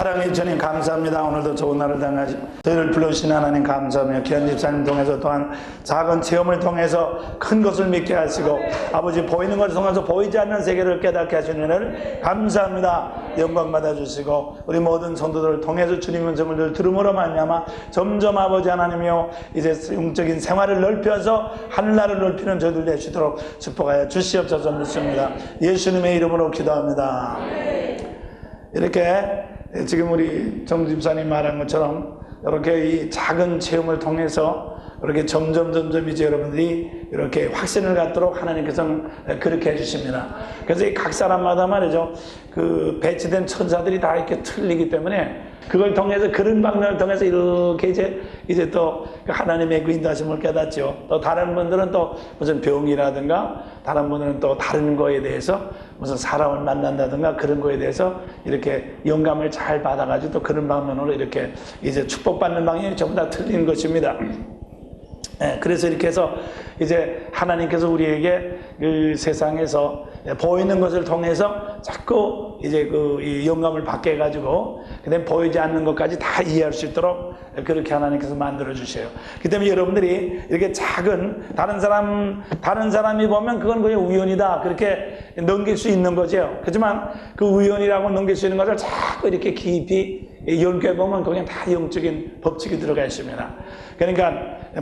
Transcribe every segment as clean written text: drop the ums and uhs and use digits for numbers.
사랑해 주님 감사합니다. 오늘도 좋은 날을 당하시 저희를 불러주신 하나님 감사하며 귀한 집사님 통해서 또한 작은 체험을 통해서 큰 것을 믿게 하시고 아버지 보이는 것을 통해서 보이지 않는 세계를 깨닫게 하시는 은혜를 감사합니다. 영광 받아주시고 우리 모든 성도들을 통해서 주님의 음성을 들음으로 말미암아 점점 아버지 하나님이여 이제 영적인 생활을 넓혀서 하늘나라를 넓히는 저희들 되시도록 축복하여 주시옵소서 믿습니다. 예수님의 이름으로 기도합니다. 이렇게 지금 우리 정 집사님 말한 것처럼 이렇게 이 작은 체험을 통해서 이렇게 점점 이제 여러분들이 이렇게 확신을 갖도록 하나님께서는 그렇게 해주십니다. 그래서 각 사람마다 말이죠, 그 배치된 천사들이 다 이렇게 틀리기 때문에 그걸 통해서 그런 방면을 통해서 이렇게 이제 또 하나님의 그 인도하심을 깨닫죠. 또 다른 분들은 또 무슨 병이라든가 다른 분들은 또 다른 거에 대해서 무슨 사람을 만난다든가 그런 거에 대해서 이렇게 영감을 잘 받아가지고 또 그런 방면으로 이렇게 이제 축복받는 방향이 전부 다 틀린 것입니다. 그래서 이렇게 해서 이제 하나님께서 우리에게 그 세상에서 보이는 것을 통해서 자꾸 이제 이 영감을 받게 해가지고 그다음에 보이지 않는 것까지 다 이해할 수 있도록 그렇게 하나님께서 만들어 주세요. 그 때문에 여러분들이 이렇게 작은 다른 사람이 보면 그건 그냥 우연이다 그렇게 넘길 수 있는 거죠. 그렇지만 그 우연이라고 넘길 수 있는 것을 자꾸 이렇게 깊이 연구해 보면 거기는 다 영적인 법칙이 들어가 있습니다. 그러니까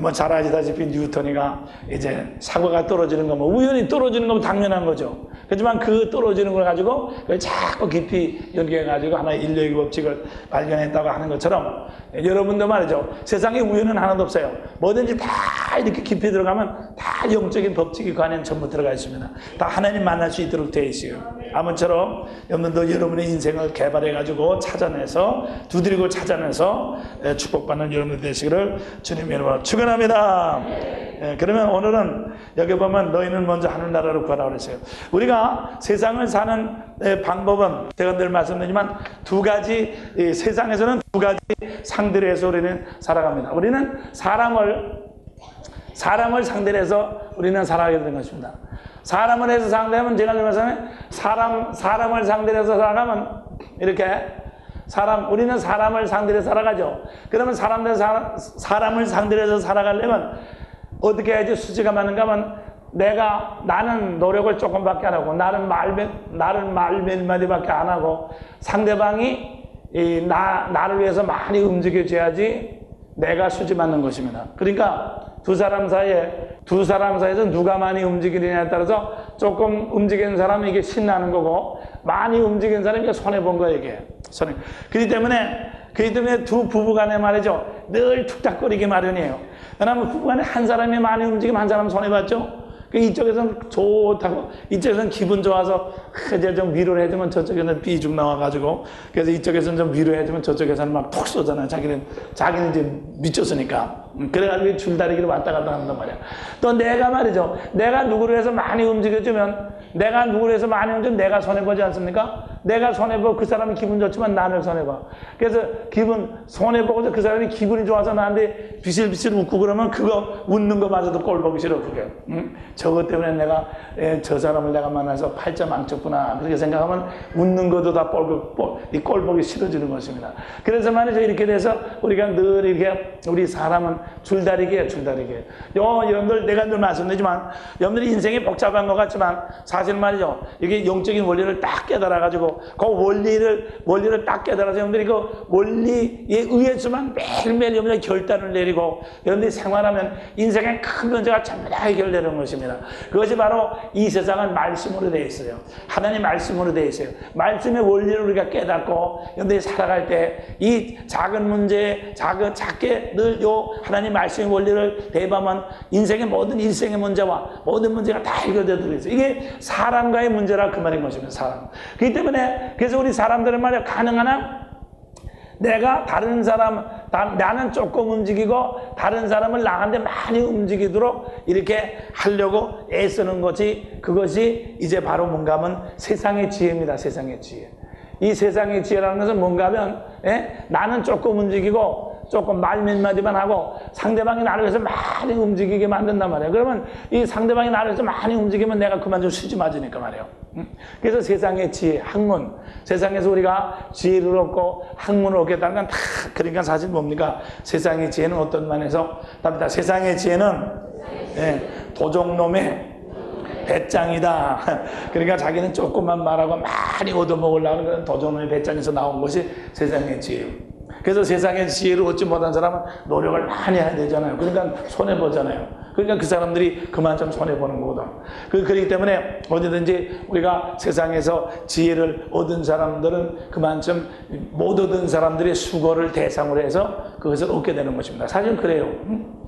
뭐 잘 아시다시피 뉴턴이가 이제 사과가 떨어지는 거 뭐 우연히 떨어지는 건 당연한 거죠. 그렇지만 그 떨어지는 걸 가지고 그걸 자꾸 깊이 연구해 가지고 하나의 인력의 법칙을 발견했다고 하는 것처럼 여러분도 말이죠. 세상에 우연은 하나도 없어요. 뭐든지 다 이렇게 깊이 들어가면 다 영적인 법칙이 그 안에 전부 들어가 있습니다. 다 하나님 만날 수 있도록 되어 있어요. 아무처럼 여러분도 여러분의 인생을 개발해 가지고 찾아내서 두드리고 찾아내서 축복받는 여러분들 되시기를 주님의 이름으로 축원합니다. 그러면 오늘은 여기 보면 너희는 먼저 하늘나라를 구하라 그랬어요. 우리가 세상을 사는 방법은 제가 늘 말씀드리지만 두 가지, 세상에서는 두 가지 상대로 해서 우리는 살아갑니다. 우리는 사람을 상대로 해서 우리는 살아가게 되는 것입니다. 사람을 해서 상대하면 제가 늘 말씀하면 사람을 상대로 해서 살아가면 이렇게 우리는 사람을 상대로 해서 살아가죠. 그러면 사람을 상대로 해서 살아가려면 어떻게 해야지 수지가 맞는가 하면 나는 노력을 조금밖에 안 하고 나는 말 몇 마디밖에 안 하고 상대방이 나를 위해서 많이 움직여줘야지 내가 수지 맞는 것입니다. 그러니까 두 사람 사이에서 누가 많이 움직이느냐에 따라서 조금 움직이는 사람은 이게 신나는 거고 많이 움직이는 사람이 이게 손해본 거예요, 이게. 그렇기 때문에 두 부부 간에 말이죠. 늘 툭탁거리기 마련이에요. 왜냐하면 부부 간에 한 사람이 많이 움직이면 한 사람은 손해봤죠. 이쪽에서는 좋다고, 이쪽에서는 기분 좋아서 이제 좀 위로를 해주면 저쪽에서는 삐죽 나와가지고, 그래서 이쪽에서는 좀 위로해주면 저쪽에서는 막 톡 쏘잖아요. 자기는 이제 미쳤으니까. 그래가지고 줄다리기를 왔다 갔다 한단 말이야. 또 내가 말이죠. 내가 누구를 해서 많이 움직여주면 내가 손해보지 않습니까? 내가 손해보고 그 사람이 기분 좋지만 나를 손해봐. 그래서 손해보고서 그 사람이 기분이 좋아서 나한테 비실비실 웃고 그러면 그거 웃는 거마저도 꼴보기 싫어, 그게. 응? 저것 때문에 저 사람을 내가 만나서 팔자 망쳤구나. 그렇게 생각하면 웃는 것도 다 꼴보기 싫어지는 것입니다. 그래서 말이죠. 이렇게 돼서 우리가 늘 이렇게 우리 사람은 줄다리기예요, 줄다리기. 여러분들 내가 늘 말씀드리지만 여러분들이 인생이 복잡한 것 같지만 사실 말이죠. 이게 영적인 원리를 딱 깨달아가지고 그 원리를 딱 깨달아서 여러분들이 그 원리에 의해서만 매일매일 여러분들이 결단을 내리고 여러분들이 생활하면 인생의 큰 문제가 전부 다 해결되는 것입니다. 그것이 바로 이 세상은 말씀으로 되어 있어요. 하나님 말씀으로 되어 있어요. 말씀의 원리를 우리가 깨닫고 여러분들이 살아갈 때 이 작은 문제, 작게 늘 하나님 말씀의 원리를 대입하면 인생의 모든 일생의 문제와 모든 문제가 다 해결되도록 있어요. 이게 사람과의 문제라 그 말인 것입니다. 사람. 그렇기 때문에 그래서 우리 사람들은 말이야 가능한 한 내가 나는 조금 움직이고 다른 사람을 나한테 많이 움직이도록 이렇게 하려고 애쓰는 그것이 이제 바로 뭔가 하면 세상의 지혜입니다. 세상의 지혜. 이 세상의 지혜라는 것은 뭔가 하면 나는 조금 움직이고 조금 말 몇 마디만 하고 상대방이 나를 위해서 많이 움직이게 만든단 말이에요. 그러면 이 상대방이 나를 위해서 많이 움직이면 내가 그만 좀 쉬지 맞으니까 말이에요. 그래서 세상의 지혜, 학문, 세상에서 우리가 지혜를 얻고 학문을 얻겠다는 건 다, 그러니까 사실 뭡니까? 세상의 지혜는 어떤 면에서 답니다. 세상의 지혜는 도적놈의 배짱이다. 그러니까 자기는 조금만 말하고 많이 얻어먹으려는 그런 도적놈의 배짱에서 나온 것이 세상의 지혜예요. 그래서 세상의 지혜를 얻지 못한 사람은 노력을 많이 해야 되잖아요. 그러니까 손해보잖아요. 그러니까 그 사람들이 그만 좀 손해보는 거거든. 그렇기 때문에 어디든지 우리가 세상에서 지혜를 얻은 사람들은 그만큼 못 얻은 사람들의 수고를 대상으로 해서 그것을 얻게 되는 것입니다. 사실은 그래요.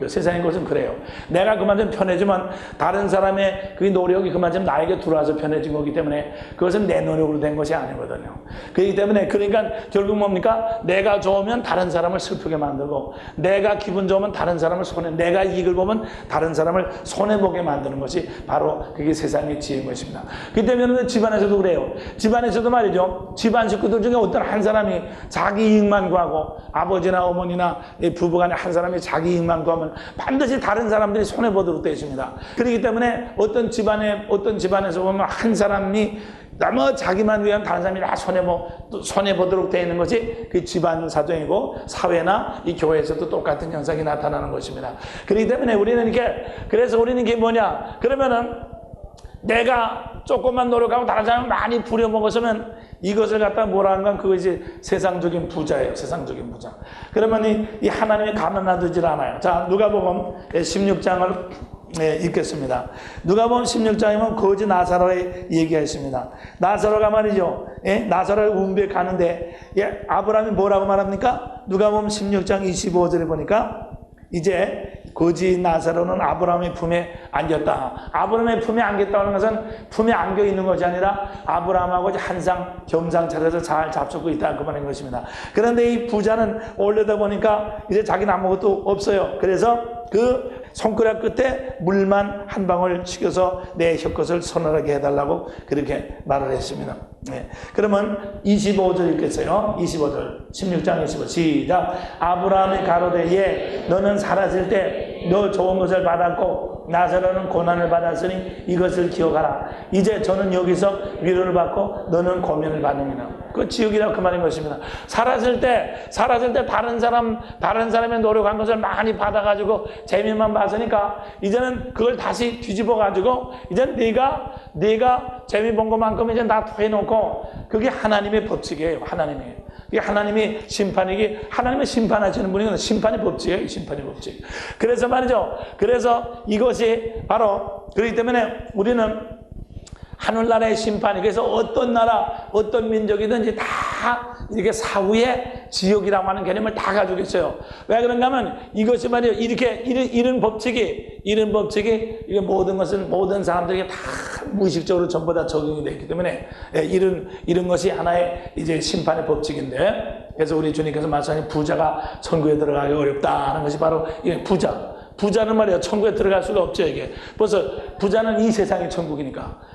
세상의 것은 그래요. 내가 그만큼 편해지면 다른 사람의 그 노력이 그만큼 나에게 들어와서 편해진 거기 때문에 그것은 내 노력으로 된 것이 아니거든요. 그렇기 때문에 그러니까 결국 뭡니까? 내가 좋으면 다른 사람을 슬프게 만들고 내가 기분 좋으면 다른 사람을 내가 이익을 보면 다른 사람을 손해보게 만드는 것이 바로 그게 세상의 지혜인 것입니다. 그렇기 때문에 집안에서도 그래요. 집안에서도 말이죠. 집안 식구들 중에 어떤 한 사람이 자기 이익만 구하고 아버지나 어머니나 부부간에 한 사람이 자기 이익만 구하면 반드시 다른 사람들이 손해보도록 되어 있습니다. 그렇기 때문에 어떤 집안에서 보면 한 사람이 너무 자기만 위한 다른 사람이 다 손해보도록 되어 있는 것이 그 집안 사정이고 사회나 이 교회에서도 똑같은 현상이 나타나는 것입니다. 그렇기 때문에 그래서 우리는 이게 뭐냐? 그러면은 내가 조금만 노력하고 다른 사람을 많이 부려먹었으면 이것을 갖다 뭐라 하는 건 그것이 세상적인 부자예요. 세상적인 부자. 그러면 이 하나님이 가만놔두질 않아요. 자, 누가복음 16장을 읽겠습니다. 누가복음 16장이면 거지 나사로의 얘기했습니다. 나사로가 말이죠. 나사로의 운배 가는데 아브라함이 뭐라고 말합니까? 누가복음 16장 25절에 보니까 이제 거지 나사로는 아브라함의 품에 안겼다. 아브라함의 품에 안겼다는 것은 품에 안겨 있는 것이 아니라 아브라함하고 한상 겸상 차려서 잘 잡수고 있다 그 말인 것입니다. 그런데 이 부자는 올려다 보니까 이제 자기는 아무것도 없어요. 그래서 그 손가락 끝에 물만 한 방울 치켜서 내 혀끝을 서늘하게 해달라고 그렇게 말을 했습니다. 그러면 25절 읽겠어요. 25절 16장 25절 시작. 아브라함이 가로되 너는 사라질 때 너 좋은 것을 받았고 나사로는 고난을 받았으니 이것을 기억하라. 이제 저는 여기서 위로를 받고 너는 고민을 받느니라. 그 지옥이라 그 말인 것입니다. 사라질 때 다른 사람의 노력한 것을 많이 받아가지고 재미만 봤으니까 이제는 그걸 다시 뒤집어가지고 이제 네가 재미 본 것만큼 이제 다 토해놓고 그게 하나님의 법칙이에요. 하나님이 하나님의 심판하시는 분이거든요. 심판의 법칙이에요. 심판의 법칙. 그래서 말이죠. 그래서 이것이 바로 그렇기 때문에 우리는 하늘나라의 심판이 그래서 어떤 나라 어떤 민족이든지 다 이렇게 사후에 지옥이라고 하는 개념을 다 가지고 있어요. 왜 그런가 하면 이것이 말이에요. 이런 법칙이 이게 모든 사람들에게 다 무의식적으로 전부 다 적용이 되어 있기 때문에 이런 것이 하나의 이제 심판의 법칙인데 그래서 우리 주님께서 말씀하신 부자가 천국에 들어가기 어렵다는 것이 바로 부자는 말이에요. 천국에 들어갈 수가 없죠. 이게 벌써 부자는 이 세상의 천국이니까.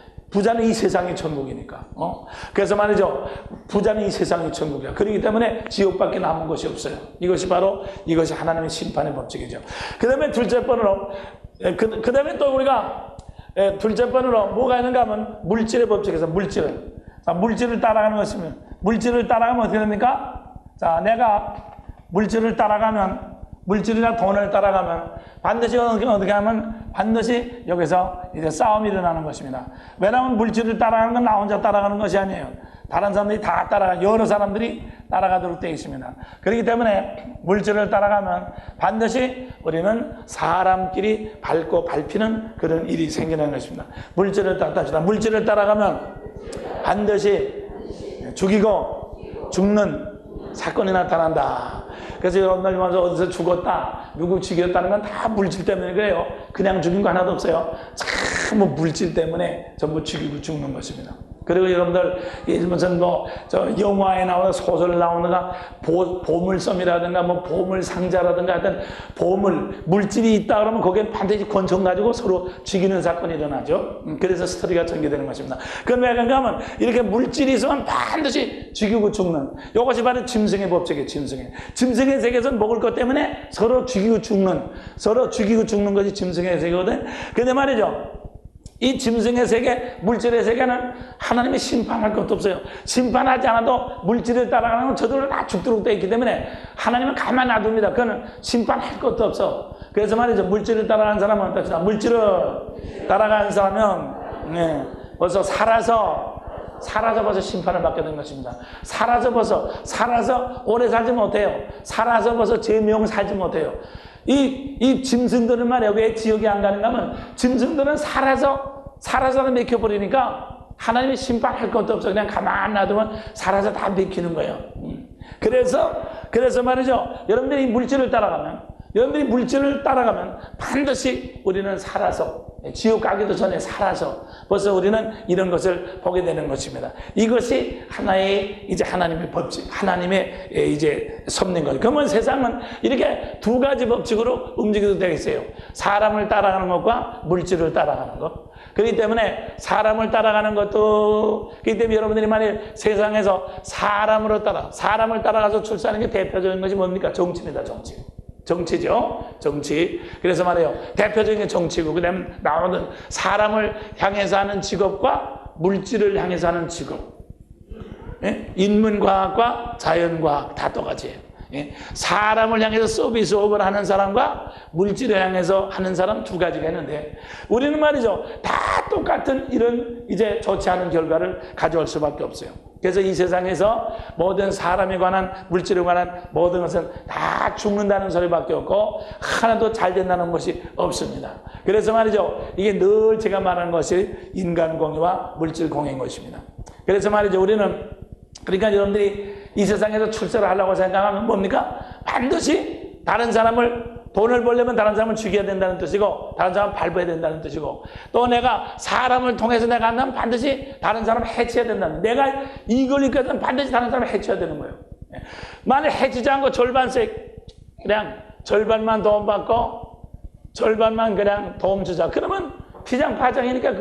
그래서 말이죠. 부자는 이 세상의 천국이야. 그렇기 때문에 지옥밖에 남은 것이 없어요. 이것이 하나님의 심판의 법칙이죠. 그 다음에 둘째 번으로, 그 다음에 또 우리가 둘째 번으로 뭐가 있는가 하면 물질의 법칙에서 물질을 따라가는 것이면, 물질을 따라가면 어떻게 됩니까? 자, 내가 물질이나 돈을 따라가면 반드시 어떻게 하면 반드시 여기서 이제 싸움이 일어나는 것입니다. 왜냐하면 물질을 따라가는 건 나 혼자 따라가는 것이 아니에요. 다른 사람들이 다 여러 사람들이 따라가도록 되어 있습니다. 그렇기 때문에 물질을 따라가면 반드시 우리는 사람끼리 밟히는 그런 일이 생기는 것입니다. 물질을 따라가면 반드시 죽이고 죽는 사건이 나타난다. 그래서 여러분들 와서 어디서 죽었다, 누구 죽였다는 건 다 물질 때문에 그래요. 그냥 죽인 거 하나도 없어요. 참 물질 때문에 전부 죽이고 죽는 것입니다. 그리고 여러분들 무슨 영화에 나오는 소설 나오는가 보물섬이라든가 보물상자라든가 하여튼 물질이 있다 그러면 거기에 반드시 권총 가지고 서로 죽이는 사건이 일어나죠. 그래서 스토리가 전개되는 것입니다. 그건 왜 그런가 하면 이렇게 물질이 있으면 반드시 죽이고 죽는 이것이 바로 짐승의 법칙이에요. 짐승의 세계에서는 먹을 것 때문에 서로 죽이고 죽는 것이 짐승의 세계거든. 근데 말이죠. 이 짐승의 세계, 물질의 세계는 하나님이 심판할 것도 없어요. 심판하지 않아도 물질을 따라가는 건 저절로 다 죽도록 되어 있기 때문에 하나님은 가만 놔둡니다. 그거는 심판할 것도 없어. 그래서 말이죠. 물질을 따라가는 사람은 어떻습니까? 물질을 따라가는 사람은 벌써 살아서 벌써 심판을 받게 된 것입니다. 살아서 오래 살지 못해요. 살아서 벌써 제명 살지 못해요. 이 짐승들은 말이에요. 왜 지옥에 안 가는가 하면 짐승들은 살아서 맥혀버리니까 하나님이 심판할 것도 없어. 그냥 가만 놔두면 살아서 다 맥히는 거예요. 그래서 말이죠. 여러분들이 물질을 따라가면 반드시 우리는 살아서, 지옥 가기도 전에 살아서 벌써 우리는 이런 것을 보게 되는 것입니다. 이것이 하나의 이제 하나님의 법칙, 하나님의 이제 섭리인 거죠. 그러면 세상은 이렇게 두 가지 법칙으로 움직여도 되겠어요. 사람을 따라가는 것과 물질을 따라가는 것. 그렇기 때문에 사람을 따라가는 것도, 그렇기 때문에 여러분들이 만약 세상에서 사람을 따라가서 출세하는 게 대표적인 것이 뭡니까? 정치입니다. 정치죠. 정치. 그래서 말해요. 대표적인 게 정치고, 그 다음에 나오는 사람을 향해서 하는 직업과 물질을 향해서 하는 직업. 인문과학과 자연과학 다 똑같이. 사람을 향해서 서비스업을 하는 사람과 물질을 향해서 하는 사람 두 가지가 있는데, 우리는 말이죠. 다 똑같은 이런 이제 좋지 않은 결과를 가져올 수밖에 없어요. 그래서 이 세상에서 모든 사람에 관한, 물질에 관한 모든 것은 다 죽는다는 소리밖에 없고 하나도 잘 된다는 것이 없습니다. 그래서 말이죠. 이게 늘 제가 말하는 것이 인간 공유와 물질 공유인 것입니다. 그래서 말이죠. 우리는, 그러니까 여러분들이 이 세상에서 출세를 하려고 생각하면 뭡니까? 반드시 다른 사람을, 돈을 벌려면 다른 사람을 죽여야 된다는 뜻이고, 다른 사람을 밟아야 된다는 뜻이고, 또 내가 사람을 통해서 내가 한다면 반드시 다른 사람을 해쳐야 된다는, 내가 이걸 이끌면 반드시 다른 사람을 해쳐야 되는 거예요. 만약 해치지 않고 절반씩 그냥 절반만 도움 받고 절반만 그냥 도움 주자, 그러면 피장파장이니까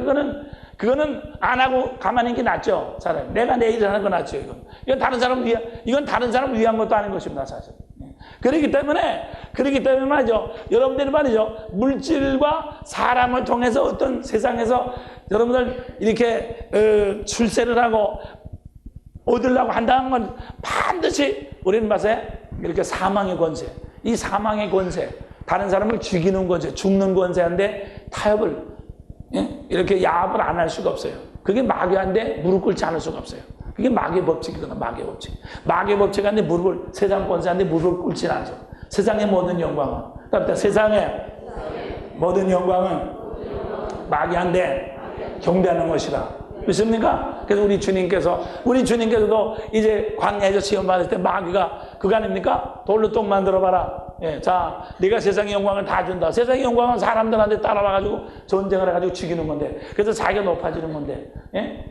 그거는 안 하고 가만히 있는 게 낫죠. 차라리 내가 내 일을 하는 거 낫죠. 이건 다른 사람을 위한 것도 아닌 것입니다, 사실. 그렇기 때문에 말이죠. 여러분들이 말이죠. 물질과 사람을 통해서 어떤 세상에서 여러분들 이렇게 출세를 하고 얻으려고 한다는 건 반드시 우리는 봐서 이렇게 사망의 권세, 이 사망의 권세, 다른 사람을 죽이는 권세, 죽는 권세인데 타협을, 이렇게 야합을 안 할 수가 없어요. 그게 마귀한테 무릎 꿇지 않을 수가 없어요. 그게 마귀의 법칙이거든요. 마귀의 법칙. 마귀의 법칙한테 세상 권세한테 무릎을 꿇지 않죠. 세상의 모든 영광은, 그러니까 세상의 모든 영광은 마귀한테 경배하는 것이다. 믿습니까? 그래서 우리 주님께서도 이제 광야에서 시험 받을 때 마귀가 그거 아닙니까? 돌로 똥 만들어봐라. 자, 네가 세상의 영광을 다 준다. 세상의 영광은 사람들한테 따라와가지고 전쟁을 해가지고 죽이는 건데, 그래서 자기가 높아지는 건데,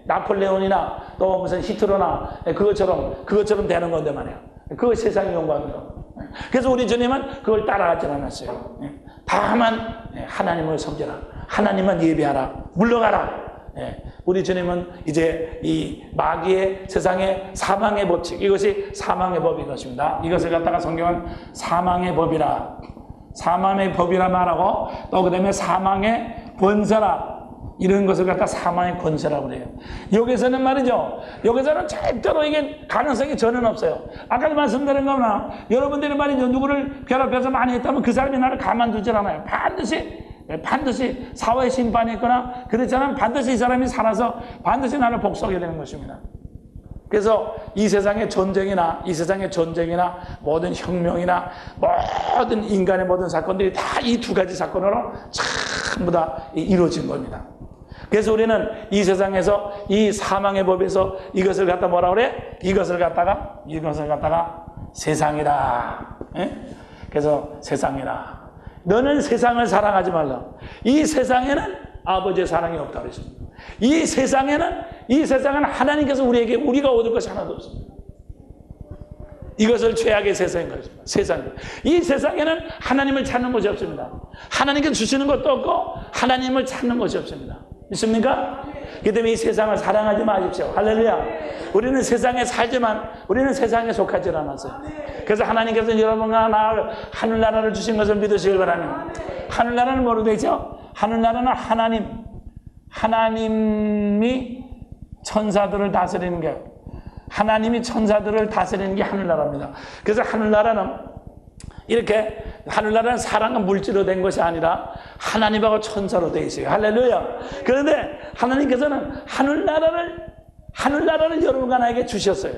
나폴레온이나 또 무슨 히틀러나 그것처럼 되는 건데 말이야. 그거 세상의 영광이요. 그래서 우리 주님은 그걸 따라가지 않았어요. 다만 하나님을 섬겨라, 하나님만 예배하라, 물러가라. 우리 주님은 이제 이 마귀의 세상의 사망의 법칙, 이것이 사망의 법인 것입니다. 이것을 갖다가 성경은 사망의 법이라 말하고, 또 그 다음에 사망의 권세라, 이런 것을 갖다 사망의 권세라고 그래요. 여기서는 말이죠. 여기서는 절대로 이게 가능성이 전혀 없어요. 아까도 말씀드린 거나, 여러분들이 말이죠. 누구를 괴롭혀서 많이 했다면 그 사람이 나를 가만두질 않아요. 반드시 사회 심판이 있거나 그렇지 않으면 반드시 이 사람이 살아서 반드시 나를 복수하게 되는 것입니다. 그래서 이 세상의 전쟁이나 모든 혁명이나 모든 인간의 모든 사건들이 다 이 두 가지 사건으로 전부 다 이루어진 겁니다. 그래서 우리는 이 세상에서 이 사망의 법에서 이것을 갖다 뭐라 그래? 이것을 갖다가 세상이다. 그래서 세상이다. 너는 세상을 사랑하지 말라. 이 세상에는 아버지의 사랑이 없다고 그랬습니다. 이 세상은 하나님께서 우리가 얻을 것이 하나도 없습니다. 이것을 죄악의 세상인 것입니다. 이 세상에는 하나님을 찾는 것이 없습니다. 하나님께 주시는 것도 없고 하나님을 찾는 것이 없습니다. 믿습니까? 그렇기 때문에 이 세상을 사랑하지 마십시오. 할렐루야. 우리는 세상에 살지만 우리는 세상에 속하지 않았어요. 그래서 하나님께서 여러분과 나를 하늘나라를 주신 것을 믿으시길 바랍니다. 하늘나라는 뭐로 되어 있죠? 하늘나라는 하나님이 천사들을 다스리는 게, 하나님이 천사들을 다스리는 게 하늘나라입니다. 그래서 하늘나라는 이렇게, 하늘나라는 사람과 물질로 된 것이 아니라 하나님하고 천사로 되어 있어요. 할렐루야. 그런데 하나님께서는 하늘나라를 여러분과 나에게 주셨어요.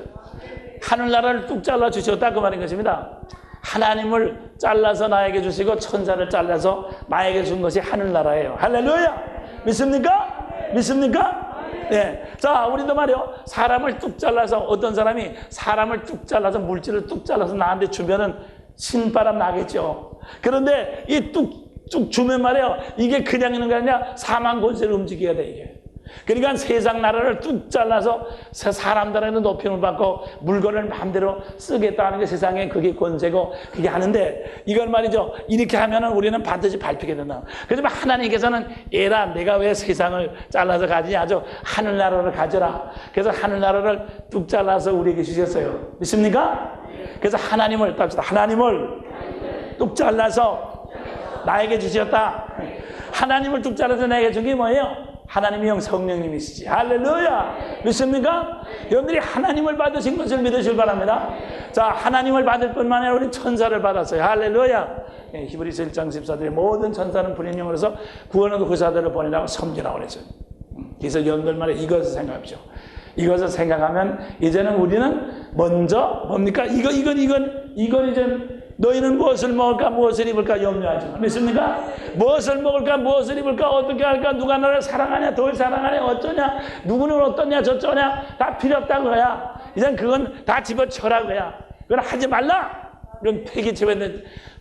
하늘나라를 뚝 잘라 주셨다, 그 말인 것입니다. 하나님을 잘라서 나에게 주시고 천사를 잘라서 나에게 준 것이 하늘나라예요. 할렐루야. 믿습니까? 믿습니까? 네. 자, 우리도 말이요, 사람을 뚝 잘라서, 어떤 사람이 사람을 뚝 잘라서, 물질을 뚝 잘라서 나한테 주면은 신바람 나겠죠. 그런데 이 뚝 주면 말이에요, 이게 그냥 있는 게 아니라 사망 권세를 움직여야 돼, 이게. 그러니까 세상 나라를 뚝 잘라서 사람들에는 높임을 받고 물건을 마음대로 쓰겠다는 게 세상에 그게 권세고 그게 하는데, 이걸 말이죠, 이렇게 하면은 우리는 반드시 밟히게 된다. 그렇지만 하나님께서는 얘라, 내가 왜 세상을 잘라서 가지냐, 아주 하늘나라를 가져라. 그래서 하늘나라를 뚝 잘라서 우리에게 주셨어요. 믿습니까? 그래서 하나님을 답시다. 하나님을 뚝 잘라서 나에게 주셨다. 하나님을 뚝 잘라서 나에게 준 게 뭐예요? 하나님이 형 성령님이시지. 할렐루야. 믿습니까? 여러분들이 하나님을 받으신 것을 믿으시길 바랍니다. 자, 하나님을 받을 뿐만 아니라 우리 천사를 받았어요. 할렐루야. 예, 히브리서 1장 14절에 모든 천사는 분인 영으로서 구원하는 구사들을 보내라고 섬기라고 그랬어요. 그래서 여러분들 말에 이것을 생각하십시오. 이것을 생각하면 이제는 우리는 먼저 뭡니까? 이건 이제 너희는 무엇을 먹을까, 무엇을 입을까 염려하지 마. 믿습니까? 무엇을 먹을까, 무엇을 입을까, 어떻게 할까, 누가 너를 사랑하냐, 덜 사랑하냐, 어쩌냐, 누구는 어떠냐, 저쩌냐, 다 필요 없다는 거야. 이젠 그건 다 집어쳐라 거야. 그건 하지 말라. 이건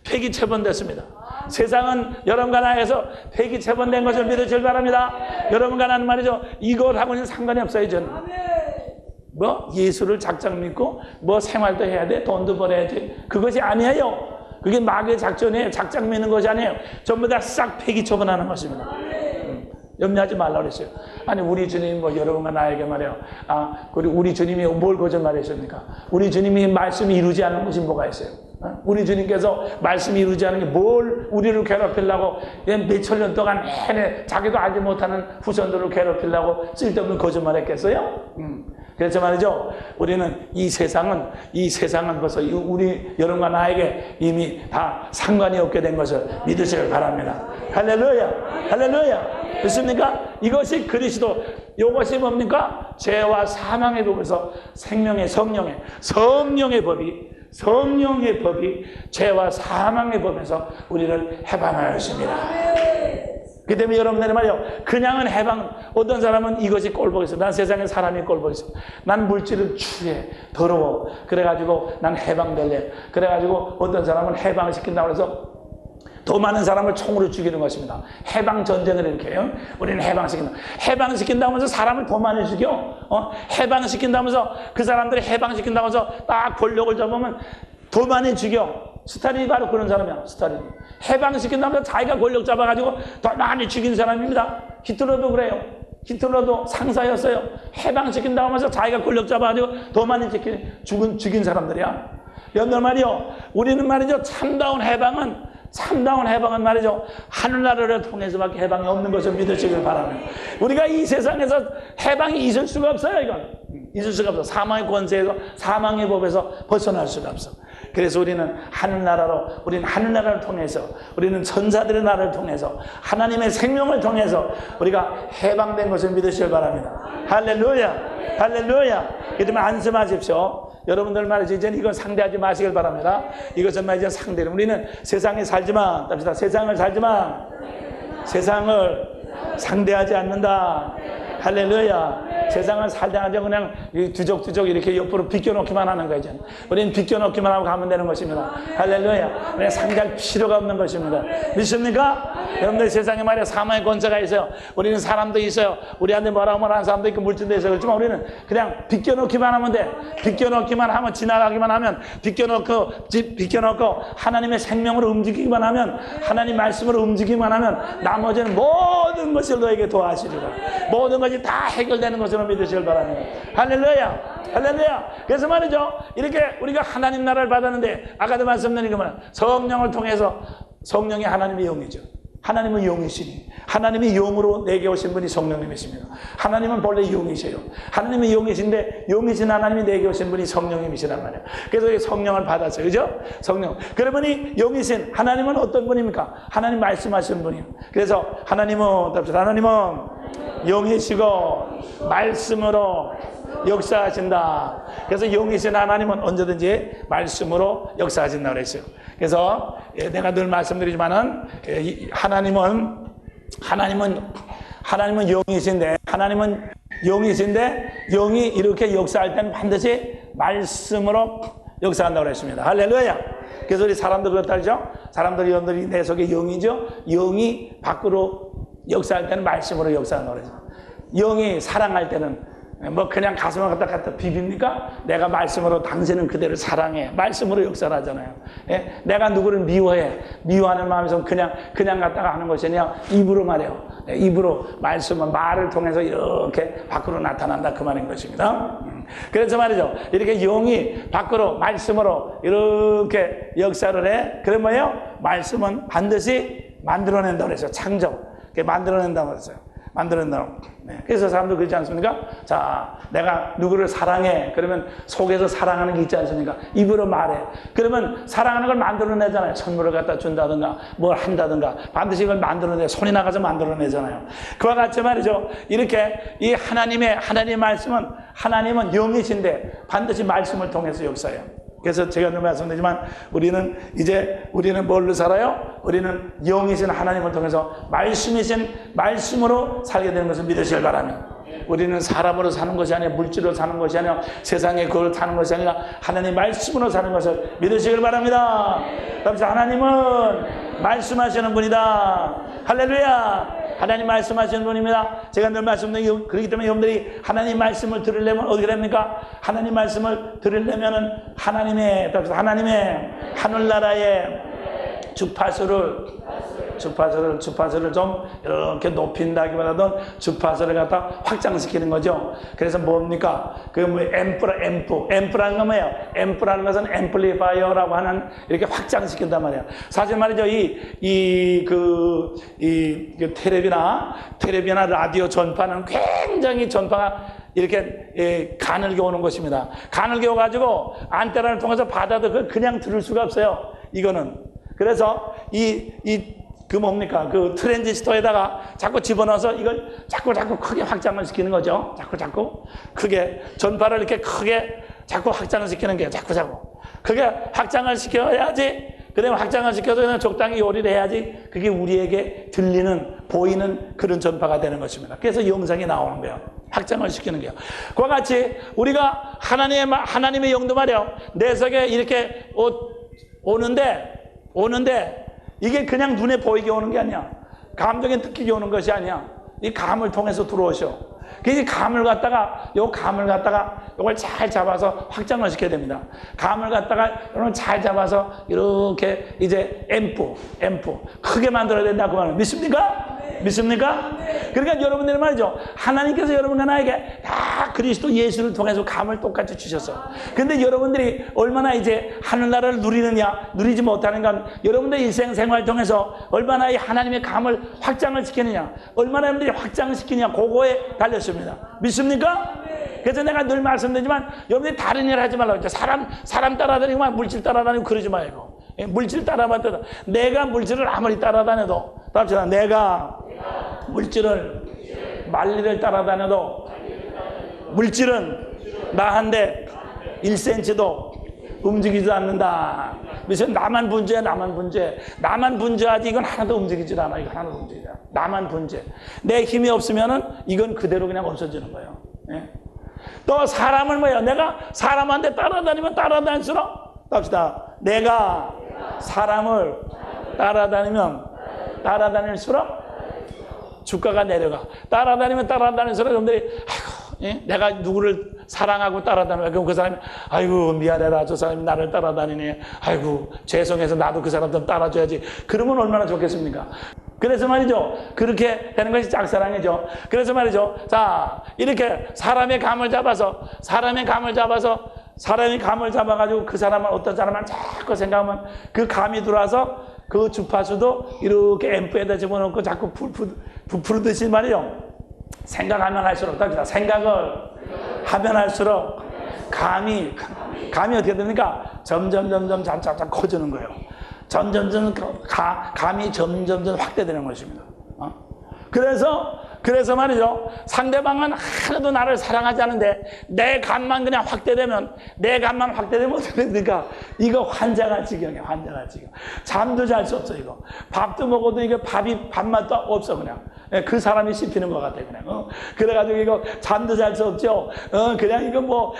폐기처분됐습니다. 세상은 여러분과 나에게서 폐기처분된 것을 믿으시길 바랍니다. 여러분과 나는 말이죠, 이것하고는 상관이 없어요. 저는 뭐 예수를 작작 믿고 뭐 생활도 해야 돼, 돈도 벌어야지, 그것이 아니에요. 그게 마귀의 작전이에요. 작작 믿는 것이 아니에요. 전부 다 싹 폐기처분하는 것입니다. 염려하지 말라고 그랬어요. 아니, 우리 주님이 뭐 여러분과 나에게 말이에요, 그리고 우리 주님이 뭘 거짓말했습니까? 우리 주님이 말씀이 이루지 않은 것이 뭐가 있어요? 우리 주님께서 말씀이 이루지 않은 게 뭘 우리를 괴롭히려고 몇천 년 동안 내내 자기도 알지 못하는 후손들을 괴롭히려고 쓸데없는 거짓말 했겠어요? 그래서 말이죠, 우리는 이 세상은 벌써 우리 여러분과 나에게 이미 다 상관이 없게 된 것을 믿으시길 바랍니다. 할렐루야. 할렐루야. 믿습니까? 이것이 그리스도, 이것이 뭡니까? 죄와 사망의 법에서 생명의 성령의 법이 죄와 사망의 법에서 우리를 해방하였습니다. 그 때문에 여러분들이 말이요, 그냥은 해방, 어떤 사람은 이것이 꼴보기 있어. 난 세상에 사람이 꼴보기 있어. 난 물질을 추해, 더러워. 그래가지고 난 해방될래. 그래가지고 어떤 사람은 해방시킨다고 해서 더 많은 사람을 총으로 죽이는 것입니다. 해방 전쟁을 이렇게 해요. 우리는 해방시킨다고 하면서 사람을 더 많이 죽여. 해방시킨다면서 그 사람들이 해방시킨다고 해서 딱 권력을 잡으면 더 많이 죽여. 스탈린이 바로 그런 사람이야. 스탈린. 해방시킨다면서 자기가 권력 잡아가지고 더 많이 죽인 사람입니다. 히틀러도 그래요. 히틀러도 상사였어요. 해방시킨다고 하면서 자기가 권력 잡아가지고 더 많이 죽인 사람들이야. 여러분들 말이요, 우리는 말이죠, 참다운 해방은 말이죠, 하늘나라를 통해서밖에 해방이 없는 것을 믿으시길 바랍니다. 우리가 이 세상에서 해방이 있을 수가 없어요. 이건 있을 수가 없어. 사망의 권세에서, 사망의 법에서 벗어날 수가 없어. 그래서 우리는 하늘나라를 통해서, 우리는 천사들의 나라를 통해서, 하나님의 생명을 통해서 우리가 해방된 것을 믿으시길 바랍니다. 할렐루야. 할렐루야. 그렇지만 안심하십시오. 여러분들 말이죠, 이제는 이건 상대하지 마시길 바랍니다. 이것은 말이죠, 상대를. 우리는 세상에 살지만, 답시다. 세상을 살지만 세상을 상대하지 않는다. 할렐루야. 세상을 살다가 그냥 두적두적 이렇게 옆으로 비껴놓기만 하는 거예요. 우리는 비껴놓기만 하고 가면 되는 것입니다. 할렐루야. 그냥 상대할 필요가 없는 것입니다. 믿습니까? 여러분들 세상에 말이야, 사망의 권세가 있어요. 우리는 사람도 있어요. 우리한테 뭐라고 하는 사람도 있고 물질도 있어요. 그렇지만 우리는 그냥 비껴놓기만 하면 돼. 비껴놓기만 하면, 지나가기만 하면, 비껴놓고 하나님의 생명으로 움직이기만 하면, 하나님 말씀으로 움직이기만 하면 나머지는 모든 것을 너에게 도와주리라. 모든 것이 다 해결되는 것으로 믿으시길 바랍니다. 할렐루야. 할렐루야. 그래서 말이죠, 이렇게 우리가 하나님 나라를 받았는데, 아까도 말씀드린 것만 성령을 통해서, 성령이 하나님의 영이죠. 하나님은 영이시니 하나님이 영으로 내게 오신 분이 성령님이십니다. 하나님은 본래 영이세요. 하나님이 영이신데 영이신 하나님이 내게 오신 분이 성령님이시란 말이에요. 그래서 성령을 받았어요. 그죠? 성령. 그러면 영이신 하나님은 어떤 분입니까? 하나님 말씀하시는 분이에요. 그래서 하나님은 영이시고 말씀으로 역사하신다. 그래서 영이신 하나님은 언제든지 말씀으로 역사하신다고 그랬어요. 그래서 내가 늘 말씀드리지만은 하나님은 영이신데 영이 이렇게 역사할 때는 반드시 말씀으로 역사한다고 그랬습니다. 할렐루야. 그래서 우리 사람들 그렇다 그러죠. 사람들이 내 속에 영이죠. 영이 밖으로 역사할 때는 말씀으로 역사한다고 그랬어요. 영이 사랑할 때는 뭐 그냥 가슴을 갖다 비빕니까? 내가 말씀으로 당신은 그대를 사랑해. 말씀으로 역사를 하잖아요. 예? 내가 누구를 미워하는 마음에서 그냥 갖다가 하는 것이 아니라 입으로 말해요. 예? 입으로 말씀은 말을 통해서 이렇게 밖으로 나타난다 그 말인 것입니다. 그래서 말이죠. 이렇게 영이 밖으로 말씀으로 이렇게 역사를 해. 그래 뭐예요? 말씀은 반드시 만들어낸다고 그랬어요. 창조. 만들어낸다고 그랬어요. 만들어낸다고. 네. 그래서 사람들 그렇지 않습니까? 자, 내가 누구를 사랑해. 그러면 속에서 사랑하는 게 있지 않습니까? 입으로 말해. 그러면 사랑하는 걸 만들어내잖아요. 선물을 갖다 준다든가 뭘 한다든가 반드시 이걸 만들어내. 손이 나가서 만들어내잖아요. 그와 같이 말이죠. 이렇게 이 하나님의 말씀은 하나님은 영이신데 반드시 말씀을 통해서 역사해요. 그래서 제가 늘 말씀드리지만 우리는 뭘로 살아요? 우리는 영이신 하나님을 통해서 말씀으로 살게 되는 것을 믿으시길 바랍니다. 우리는 사람으로 사는 것이 아니라 물질로 사는 것이 아니라 세상에 그걸 사는 것이 아니라 하나님 말씀으로 사는 것을 믿으시길 바랍니다. 그래서 하나님은 말씀하시는 분이다. 할렐루야. 하나님 말씀하시는 분입니다. 제가 늘 말씀드린 그렇기 때문에 여러분들이 하나님 말씀을 들으려면 어떻게 됩니까? 하나님 말씀을 들으려면은 하나님의 하늘나라의 주파수를 좀 이렇게 높인다기보다는 주파수를 갖다 확장시키는 거죠. 그래서 뭡니까? 앰프라는 건 뭐예요? 앰프라는 것은 앰플리파이어라고 하는 이렇게 확장시킨단 말이에요. 사실 말이죠. 텔레비나 라디오 전파는 굉장히 전파가 이렇게 가늘게 오는 것입니다. 가늘게 오가지고 안테나를 통해서 받아도 그냥 들을 수가 없어요. 이거는. 그래서 그 트랜지스터에다가 자꾸 집어넣어서 이걸 자꾸 크게 확장을 시키는 거죠. 자꾸 크게 전파를 이렇게 크게 자꾸 확장을 시키는 게 자꾸 크게 확장을 시켜야지. 그다음에 확장을 시켜서 그냥 적당히 요리를 해야지. 그게 우리에게 보이는 그런 전파가 되는 것입니다. 그래서 영상이 나오는 거예요. 확장을 시키는 게요. 그와 같이 우리가 하나님의 영도 말이에요. 내 속에 이렇게 오는데 이게 그냥 눈에 보이게 오는 게 아니야. 감정에 느끼게 오는 것이 아니야. 이 감을 통해서 들어오셔. 그 감을 갖다가 이걸 잘 잡아서 확장을 시켜야 됩니다. 감을 갖다가 이걸 잘 잡아서 이렇게 이제 앰프 크게 만들어야 된다 그 말은 믿습니까? 믿습니까? 그러니까 여러분들이 말이죠. 하나님께서 여러분과 나에게 다 그리스도 예수를 통해서 감을 똑같이 주셨어. 근데 여러분들이 얼마나 이제 하늘나라를 누리지 못하는 건 여러분들의 일생생활 통해서 얼마나 이 하나님의 감을 확장을 시키느냐, 얼마나 여러분들이 확장을 시키느냐, 그거에 달렸습니다. 믿습니까? 그래서 내가 늘 말씀드리지만 여러분들이 다른 일 하지 말라고 했죠. 사람 따라다니고 물질 따라다니고 그러지 말고. 물질 따라다녀도 내가 물질을 아무리 따라다녀도 내가 물질을 만리를 따라다녀도 물질은 나한테 1cm도 움직이지 않는다. 그래서 나만 분주하지 이건 하나도 움직이지 않아. 이거 하나도 움직이지 않아. 나만 분주해. 내 힘이 없으면은 이건 그대로 그냥 없어지는 거예요. 예? 또 사람을 내가 사람한테 따라다니면 따라다닐수록 내가 사람을 따라다닐수록 주가가 내려가. 따라다닐수록 여러분들이 내가 누구를 사랑하고 따라다니면 그럼 그 사람이 아이고 미안해라 저 사람이 나를 따라다니네. 아이고 죄송해서 나도 그 사람 좀 따라줘야지. 그러면 얼마나 좋겠습니까? 그래서 말이죠. 그렇게 되는 것이 짝사랑이죠. 그래서 말이죠. 자, 이렇게 사람의 감을 잡아가지고 그 사람을 어떤 사람을 자꾸 생각하면 그 감이 들어와서 그 주파수도 이렇게 앰프에다 집어넣고 자꾸 부풀듯이 말이요. 생각하면 할수록, 생각을 하면 할수록 감이 어떻게 됩니까? 점점 커지는 거예요. 감이 점점 확대되는 것입니다. 그래서 말이죠. 상대방은 하나도 나를 사랑하지 않는데 내 감만 그냥 확대되면 어떻게 됩니까? 이거 환장할 지경이에요. 환장할 지경. 잠도 잘 수 없어 이거. 밥도 먹어도 이게 밥맛도 없어 그냥. 그 사람이 씹히는 것 같아 그냥. 그래가지고 이거 잠도 잘 수 없죠. 그냥 이거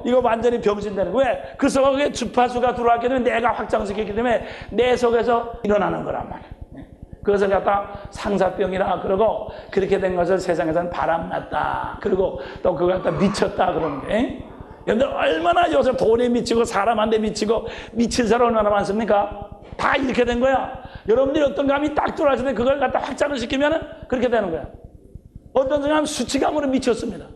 이거 완전히 병신되는 거. 왜? 그 속에 주파수가 들어왔기 때문에 내가 확장시켰기 때문에 내 속에서 일어나는 거란 말이에요. 그것을 갖다 상사병이라 그러고, 그렇게 된 것을 세상에서는 바람났다 그러고, 또 그걸 갖다 미쳤다 그러는 게. 여러분들 얼마나 요새 돈에 미치고 사람한테 미치고 미친 사람 얼마나 많습니까? 다 이렇게 된 거야. 여러분들이 어떤 감이 딱 들어왔을 때 그걸 갖다 확장을 시키면 그렇게 되는 거야. 어떤 사람은 수치감으로 미쳤습니다.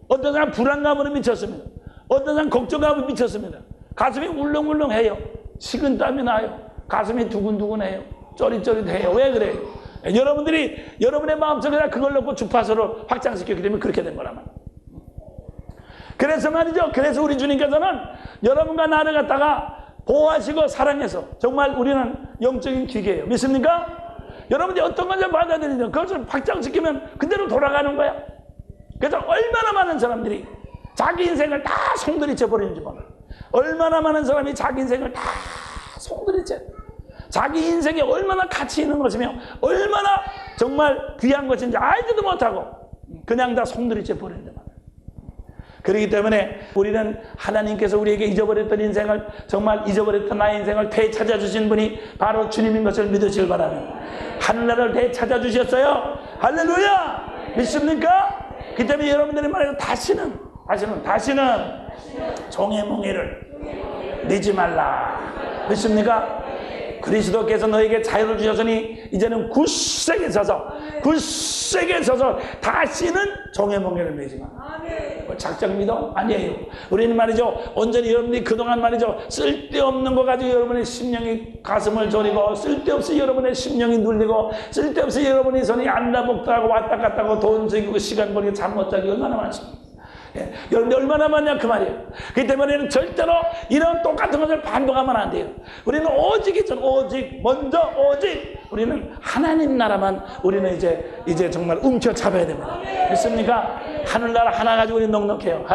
어떤 사람은 불안감으로 미쳤습니다. 어떤 사람은 걱정감으로 미쳤습니다. 가슴이 울렁울렁해요. 식은땀이 나요. 가슴이 두근두근해요. 쩌릿쩌릿해요. 왜 그래요? 여러분들이 여러분의 마음속에 그걸 넣고 주파수를 확장시켰기 때문에 그렇게 된 거란 말이에요. 그래서 말이죠. 그래서 우리 주님께서는 여러분과 나를 갖다가 보호하시고 사랑해서, 정말 우리는 영적인 기계예요. 믿습니까? 여러분들이 어떤 것을 받아들이든 그것을 확장시키면 그대로 돌아가는 거야. 그래서 얼마나 많은 사람들이 자기 인생을 다 송두리째 버리는지 몰라. 얼마나 많은 사람이 자기 인생을 다 송두리째, 자기 인생에 얼마나 가치 있는 것이며 얼마나 정말 귀한 것인지 알지도 못하고 그냥 다 송두리째 버리는데 말이에요. 그렇기 때문에 우리는 하나님께서 우리에게 잊어버렸던 인생을, 정말 잊어버렸던 나의 인생을 되찾아주신 분이 바로 주님인 것을 믿으시길 바랍니다. 하늘나라를 되찾아주셨어요. 할렐루야! 믿습니까? 그 때문에 여러분들이 말해서 다시는 종의 몽해를 내지 말라. 믿습니까? 그리스도께서 너에게 자유를 주셨으니 이제는 굳세게 서서 다시는 종의 몽해를 매지 마. 작정 믿어? 아니에요. 우리는 말이죠, 온전히 여러분들이 그동안 말이죠, 쓸데없는 거 가지고 여러분의 심령이 가슴을 졸이고, 쓸데없이 여러분의 심령이 눌리고, 쓸데없이 여러분의 손이 안다복도하고 왔다 갔다 하고 돈 쓰고 시간 버리고 잠 못 자기 얼마나 많습니까? 여러분들 얼마나 많냐 그 말이에요. 그렇기 때문에 절대로 이런 똑같은 것을 반복하면 안 돼요. 우리는 오직 우리는 하나님 나라만 우리는 이제 정말 움켜잡아야 됩니다. 믿습니까? 하늘나라 하나 가지고 우리는 넉넉해요.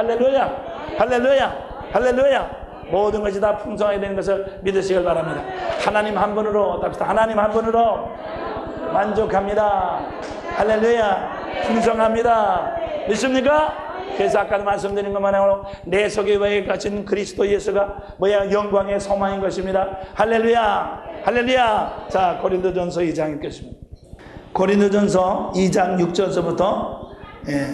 할렐루야. 모든 것이 다 풍성하게 되는 것을 믿으시길 바랍니다. 하나님 한 분으로 답시다. 하나님 한 분으로 만족합니다. 할렐루야. 풍성합니다. 믿습니까? 그래서 아까도 말씀드린 것만으로 내 속에 갇힌 그리스도 예수가 영광의 소망인 것입니다. 할렐루야. 자, 고린도전서 2장 읽겠습니다. 고린도전서 2장 6절서부터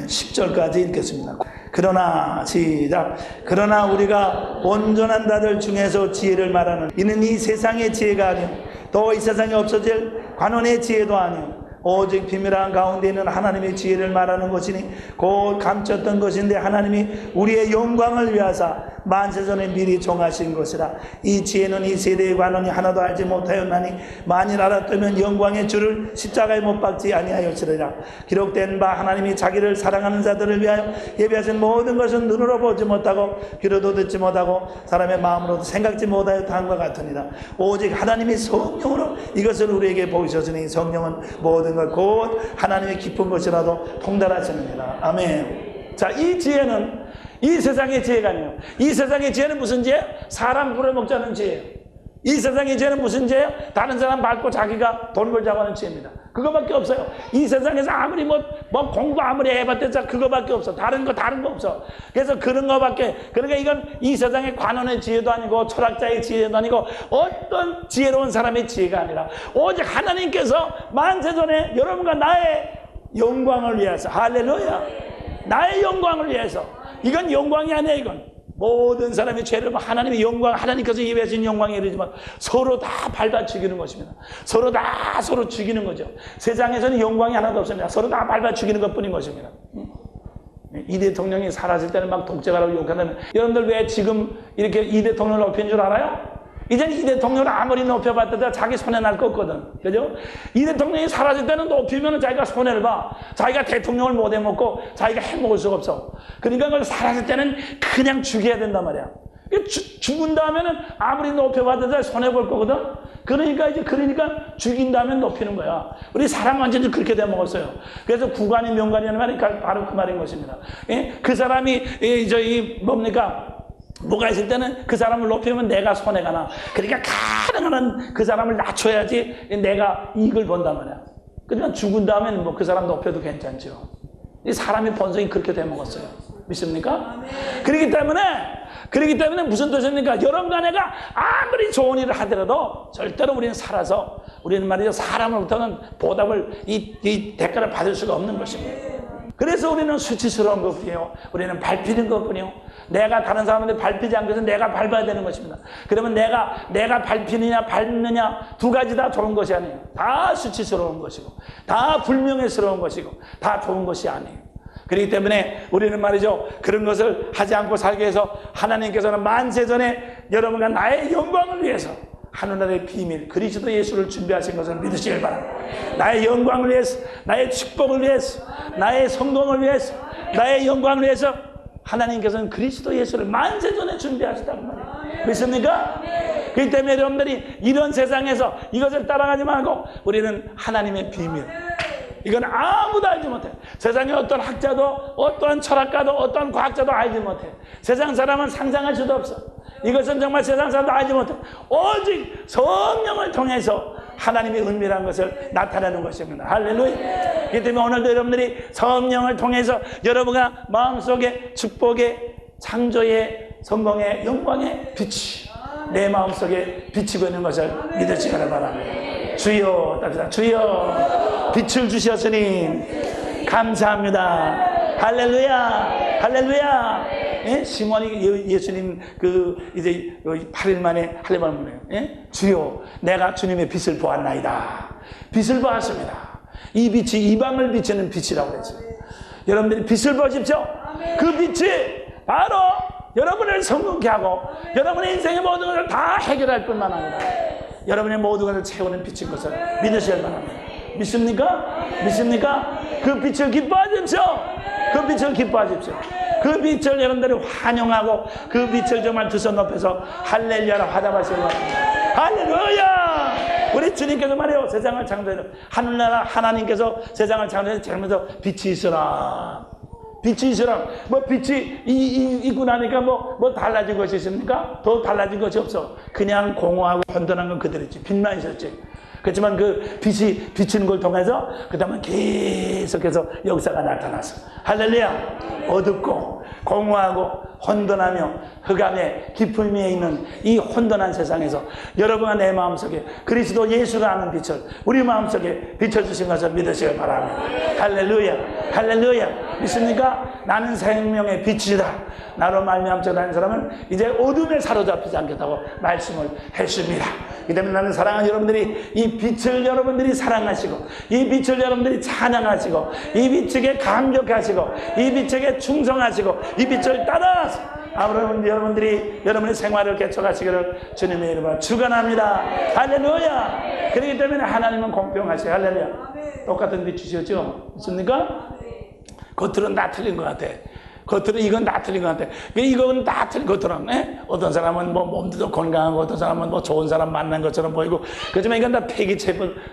10절까지 읽겠습니다. 그러나 시작. 그러나 우리가 온전한 자들 중에서 지혜를 말하는 이는 이 세상의 지혜가 아니요 또 이 세상에 없어질 관원의 지혜도 아니요 오직 비밀한 가운데 있는 하나님의 지혜를 말하는 것이니 곧 감췄던 것인데 하나님이 우리의 영광을 위하사 만세전에 미리 정하신 것이라. 이 지혜는 이 세대의 관원이 하나도 알지 못하였나니 만일 알았다면 영광의 주를 십자가에 못 박지 아니하였으리라. 기록된 바 하나님이 자기를 사랑하는 자들을 위하여 예비하신 모든 것은 눈으로 보지 못하고 귀로도 듣지 못하고 사람의 마음으로도 생각지 못하였다 한것 같으니라. 오직 하나님이 성령으로 이것을 우리에게 보이셨으니 성령은 모든 것 곧 하나님의 깊은 것이라도 통달하시느니라. 아멘. 자, 이 지혜는 이 세상의 지혜가 아니에요. 이 세상의 지혜는 무슨 지혜? 사람 부려먹자는 지혜예요. 이 세상의 지혜는 무슨 지혜예요? 다른 사람 밟고 자기가 돈 벌자고 하는 지혜입니다. 그거밖에 없어요. 이 세상에서 아무리 공부 아무리 해봤자 그거밖에 없어. 다른 거 없어. 그래서 그런 거밖에. 그러니까 이건 이 세상의 관원의 지혜도 아니고 철학자의 지혜도 아니고 어떤 지혜로운 사람의 지혜가 아니라 오직 하나님께서 만세전에 여러분과 나의 영광을 위해서, 할렐루야, 나의 영광을 위해서. 이건 영광이 아니야. 이건 모든 사람의 죄를 하나님의 영광, 하나님께서 예배하신 영광에 이르지만 서로 다 밟아 죽이는 것입니다. 서로 죽이는 거죠. 세상에서는 영광이 하나도 없습니다. 서로 다 밟아 죽이는 것뿐인 것입니다. 이 대통령이 살았을 때는 막 독재가라고 욕한다면, 여러분들 왜 지금 이렇게 이 대통령을 높인 줄 알아요? 이제는 이 대통령을 아무리 높여봤다가 자기 손해 날 거 없거든. 그죠? 이 대통령이 사라질 때는 높이면 자기가 손해를 봐. 자기가 대통령을 못 해먹고 자기가 해먹을 수가 없어. 그러니까 그걸 사라질 때는 그냥 죽여야 된단 말이야. 죽은 다음에는 아무리 높여봤다가 손해볼 거거든. 그러니까 죽인 다음에 높이는 거야. 우리 사람 완전히 그렇게 돼 먹었어요. 그래서 구관이 명관이라는 말이 바로 그 말인 것입니다. 예? 그 사람이 뭐가 있을 때는 그 사람을 높이면 내가 손해가 나. 그러니까 가능한 그 사람을 낮춰야지 내가 이익을 본단 말이야. 그러니까 죽은 다음에는 뭐 그 사람 높여도 괜찮죠. 이 사람의 본성이 그렇게 돼 먹었어요. 믿습니까? 그렇기 때문에 무슨 뜻입니까? 여러분과 내가 아무리 좋은 일을 하더라도 절대로 우리는 살아서 우리는 말이죠, 사람으로부터는 보답을 이 대가를 받을 수가 없는 것입니다. 그래서 우리는 수치스러운 것뿐이요, 우리는 밟히는 것뿐이요, 내가 다른 사람한테 밟히지 않기 위해서 내가 밟아야 되는 것입니다. 그러면 내가 밟히느냐 밟느냐 두 가지 다 좋은 것이 아니에요. 다 수치스러운 것이고 다 불명예스러운 것이고 다 좋은 것이 아니에요. 그렇기 때문에 우리는 말이죠, 그런 것을 하지 않고 살기 위해서 하나님께서는 만세전에 여러분과 나의 영광을 위해서 하늘나라의 비밀 그리스도 예수를 준비하신 것을 믿으시길 바랍니다. 나의 영광을 위해서, 나의 축복을 위해서, 나의 성공을 위해서, 나의 영광을 위해서 하나님께서는 그리스도 예수를 만세전에 준비하셨다는 말이에요. 믿습니까? 그렇기 때문에 여러분들이 이런 세상에서 이것을 따라가지 말고 우리는 하나님의 비밀, 이건 아무도 알지 못해. 세상에 어떤 학자도, 어떠한 철학가도, 어떠한 과학자도 알지 못해. 세상 사람은 상상할 수도 없어. 이것은 정말 세상 사람도 알지 못해. 오직 성령을 통해서 하나님의 은밀한 것을 나타내는 것입니다. 할렐루야. 그렇기 때문에 오늘도 여러분들이 성령을 통해서 여러분과 마음속에 축복의, 창조의, 성공의, 영광의 빛이 내 마음속에 비치고 있는 것을 믿으시기 바랍니다. 주여, 답시다. 주여, 빛을 주셨으니 감사합니다. 할렐루야, 할렐루야. 예? 시몬이 예수님 이제 8일 만에 할례만 보내요. 예? 주여, 내가 주님의 빛을 보았나이다. 빛을 보았습니다. 이 빛이 이방을 비치는 빛이라고 그랬죠. 여러분들이 빛을 보십시오. 그 빛이 바로 여러분을 성공케 하고 여러분의 인생의 모든 것을 다 해결할 뿐만 아니라 여러분의 모든 것을 채우는 빛인 것을 믿으셔야 합니다. 믿습니까? 믿습니까? 그 빛을 기뻐하십시오. 그 빛을 기뻐하십시오. 그 빛을 여러분들이 환영하고 그 빛을 정말 두 손 높여서 할렐루야라 화답하시기 바랍니다. 할렐루야! 우리 주님께서 말해요. 세상을 창조해서 하늘나라 하나님께서 세상을 창조해서 빛이 있으라. 빛이 있으라. 뭐 빛이 있고 나니까 뭐 달라진 것이 있습니까? 더 달라진 것이 없어. 그냥 공허하고 혼돈한 건 그대로지. 빛만 있었지. 그렇지만 그 빛이 비치는 걸 통해서 그 다음에 계속해서 역사가 나타났어. 할렐루야. 어둡고 공허하고 혼돈하며 흑암의 깊음 위에 있는 이 혼돈한 세상에서 여러분과 내 마음속에 그리스도 예수가 아는 빛을 우리 마음속에 비춰주신 것을 믿으시길 바랍니다. 할렐루야. 할렐루야. 믿습니까? 나는 생명의 빛이다. 나로 말미암자 다는 사람은 이제 어둠에 사로잡히지 않겠다고 말씀을 했습니다. 이 때문에 나는 사랑하는 여러분들이 이 빛을 여러분들이 사랑하시고 이 빛을 여러분들이 찬양하시고 이 빛에게 감격하시고 이 빛에게 충성하시고 이 빛을 따라서 아무런 여러분들이 여러분의 생활을 개척하시기를 주님의 이름으로 축원합니다. 할렐루야. 그렇기 때문에 하나님은 공평하세요. 할렐루야. 똑같은 빛이시죠? 있습니까? 겉으로는 다 틀린 것 같아. 겉으로 이건 다 틀린 것 같아. 이건 다 틀린 겉으로는. 예? 어떤 사람은 뭐 몸도 건강하고 어떤 사람은 뭐 좋은 사람 만난 것처럼 보이고 그렇지만 이건 다 폐기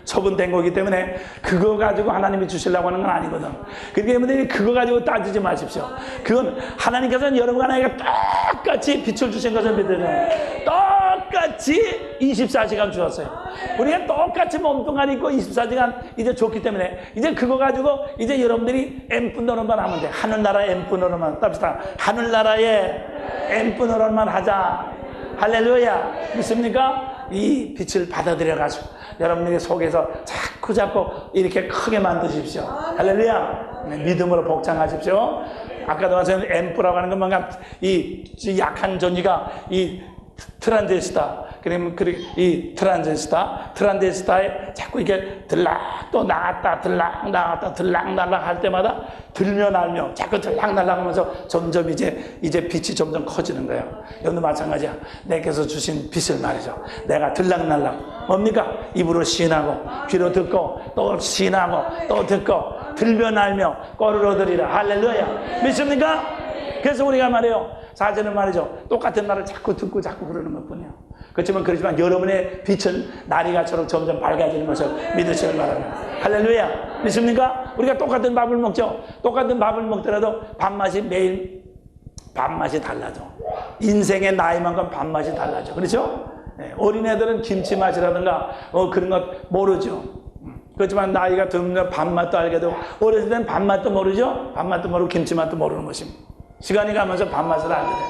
처분된 거기 때문에 그거 가지고 하나님이 주시려고 하는 건 아니거든. 그렇기 때문에 그거 가지고 따지지 마십시오. 그건 하나님께서는 여러분과 나에게 똑같이 빛을 주신 것을 믿으세요. 똑같이 24시간 주었어요. 우리가 똑같이 몸뚱아리 있고 24시간 이제 줬기 때문에 이제 그거 가지고 이제 여러분들이 M분 노릇만 하면 돼. 하늘나라 M분 노릇만. 답시다. 하늘나라에 M분 노릇만 하자. 할렐루야. 믿습니까? 이 빛을 받아들여가지고 여러분들이 속에서 자꾸 이렇게 크게 만드십시오. 할렐루야. 네, 믿음으로 복창하십시오. 아까도 말씀드린 M프라고 하는 건 뭔가 이 약한 존재가 이 트란제스타. 그러면 이 트란제스타에 자꾸 이게 들락 또 나갔다 들락 나갔다 들락 날락 할 때마다 들며 날며 자꾸 들락 날락 하면서 점점 이제 빛이 점점 커지는 거예요. 여러분도 마찬가지야. 내께서 주신 빛을 말이죠. 내가 들락 날락 뭡니까? 입으로 시인하고 귀로 듣고 또 시인하고 또 듣고 들며 날며 꼴을 얻으리라. 할렐루야. 믿습니까? 그래서 우리가 말해요. 사실은 말이죠. 똑같은 말을 자꾸 듣고 자꾸 그러는 것뿐이에요. 그렇지만 여러분의 빛은 날이가처럼 점점 밝아지는 것을 믿으시길 바랍니다. 할렐루야. 믿습니까? 우리가 똑같은 밥을 먹죠. 똑같은 밥을 먹더라도 밥맛이 매일 밥맛이 달라져. 인생의 나이만큼 밥맛이 달라져. 그렇죠? 네. 어린애들은 김치 맛이라든가 그런 것 모르죠. 그렇지만 나이가 들면 밥맛도 알게 되고 어렸을 때는 밥맛도 모르죠. 밥맛도 모르고 김치맛도 모르는 것입니다. 시간이 가면서 밥맛을 알게 돼요.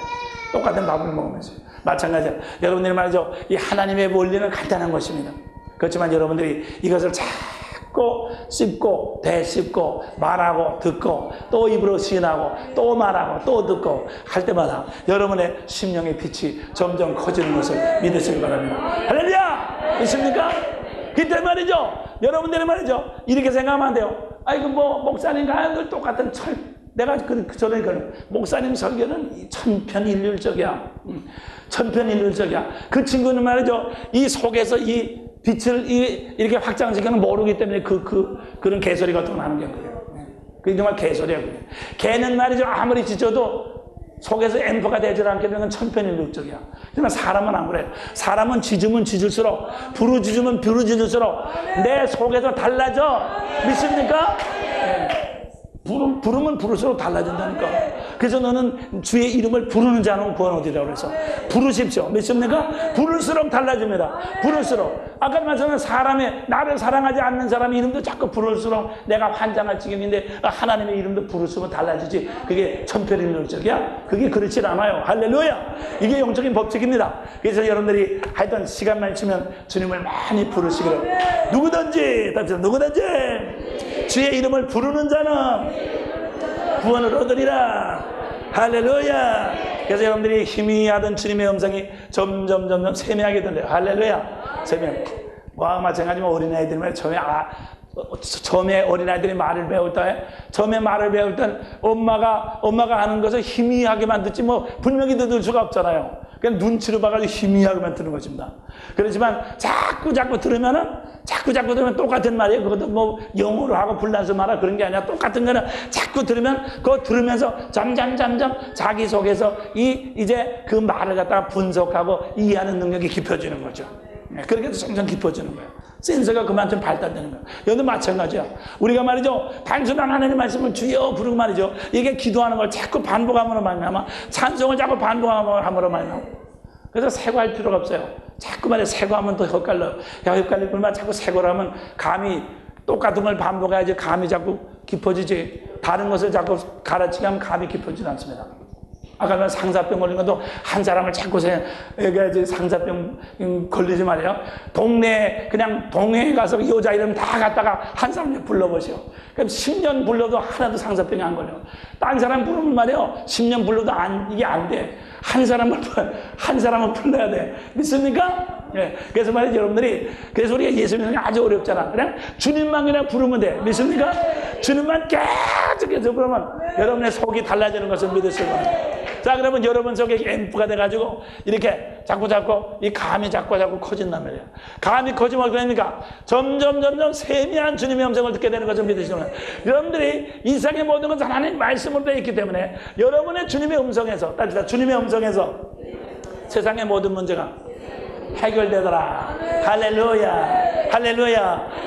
똑같은 밥을 먹으면서. 마찬가지야. 여러분들이 말이죠. 이 하나님의 원리는 간단한 것입니다. 그렇지만 여러분들이 이것을 자꾸 씹고 되씹고 말하고 듣고 또 입으로 시인하고 또 말하고 또 듣고 할 때마다 여러분의 심령의 빛이 점점 커지는 것을 믿으시기 바랍니다. 할렐루야! 있습니까? 그때 말이죠. 여러분들이 말이죠. 이렇게 생각하면 안 돼요. 아이고 목사님과 늘 똑같은 내가 전에 목사님 설교는 천편일률적이야. 천편일률적이야. 그 친구는 말이죠. 이 속에서 이 빛을 이렇게 확장시키는 모르기 때문에 그런 개소리가 또 나는 게 그래요. 그게 정말 개소리야. 그게. 개는 말이죠. 아무리 짖어도 속에서 앰프가 되지 않게 되면 천편일률적이야. 하지만 사람은 안 그래요. 사람은 짖으면 짖을수록 부르짖으면 부르짖을수록 내 속에서 달라져. 믿습니까? 네. 부르면 부를수록 달라진다니까. 그래서 너는 주의 이름을 부르는 자는 구원 얻으리라고 그래서 부르십시오. 믿습니까? 부를수록 달라집니다. 부를수록. 아까 말씀한 나를 사랑하지 않는 사람 이름도 자꾸 부를수록 내가 환장할 지경인데 하나님의 이름도 부를수록 달라지지. 그게 천편일률적이야? 그게 그렇지 않아요. 할렐루야. 이게 영적인 법칙입니다. 그래서 여러분들이 하여튼 시간만 있으면 주님을 많이 부르시기를. 누구든지 주의 이름을 부르는 자는 구원을 얻으리라. 할렐루야. 그래서 여러분들이 희미하던 주님의 음성이 점점 세미하게 들려요. 할렐루야. 세미. 마찬가지로 어린아이들이 처음에 어린아이들이 말을 배울 때 엄마가 하는 것을 희미하게만 듣지 분명히 들을 수가 없잖아요. 그냥 눈치로 봐가지고 희미하게만 듣는 것입니다. 그렇지만 자꾸 들으면 똑같은 말이에요. 그것도 영어로 하고 불란서 말하고 그런 게 아니라 똑같은 거는 자꾸 들으면 그거 들으면서 점점 자기 속에서 이제 그 말을 갖다가 분석하고 이해하는 능력이 깊어지는 거죠. 그렇게 해서 점점 깊어지는 거예요. 센서가 그만큼 발달되는 거예요. 여기도 마찬가지야. 우리가 말이죠. 단순한 하나님의 말씀을 주여 부르고 말이죠. 이게 기도하는 걸 자꾸 반복함으로 말미암아 찬송을 자꾸 반복함으로 말미암아. 그래서 새고할 필요가 없어요. 자꾸만 새고하면 더 헷갈려요. 헷갈릴 뿐만 자꾸 새고를 하면 감이 똑같은 걸 반복해야지 감이 자꾸 깊어지지. 다른 것을 자꾸 가르치게 하면 감이 깊어지지 않습니다. 아까 상사병 걸린 것도 한 사람을 자꾸 얘기하지. 상사병 걸리지 말이에요. 동네에 가서 여자 이름 다 갖다가 한 사람 불러보세요. 그럼 10년 불러도 하나도 상사병이 안 걸려. 딴 사람 부르면 말이에요. 10년 불러도 이게 안 돼. 한 사람은 불러야 돼. 믿습니까? 예. 그래서 말이죠, 여러분들이. 그래서 우리가 예수 믿는 게 아주 어렵잖아. 그냥 주님만 그냥 부르면 돼. 믿습니까? 주님만 계속해서 부르면 여러분의 속이 달라지는 것을 믿으실 겁니다. 자, 그러면 여러분 속에 앰프가 돼가지고 이렇게 자꾸 이 감이 자꾸 커진단 말이에요. 감이 커지면 그러니까 점점 세미한 주님의 음성을 듣게 되는 것을 믿으시면 여러분들이 이 세상의 모든 것은 하나님 말씀으로 되어 있기 때문에 여러분의 주님의 음성에서 세상의 모든 문제가 해결되더라. 할렐루야.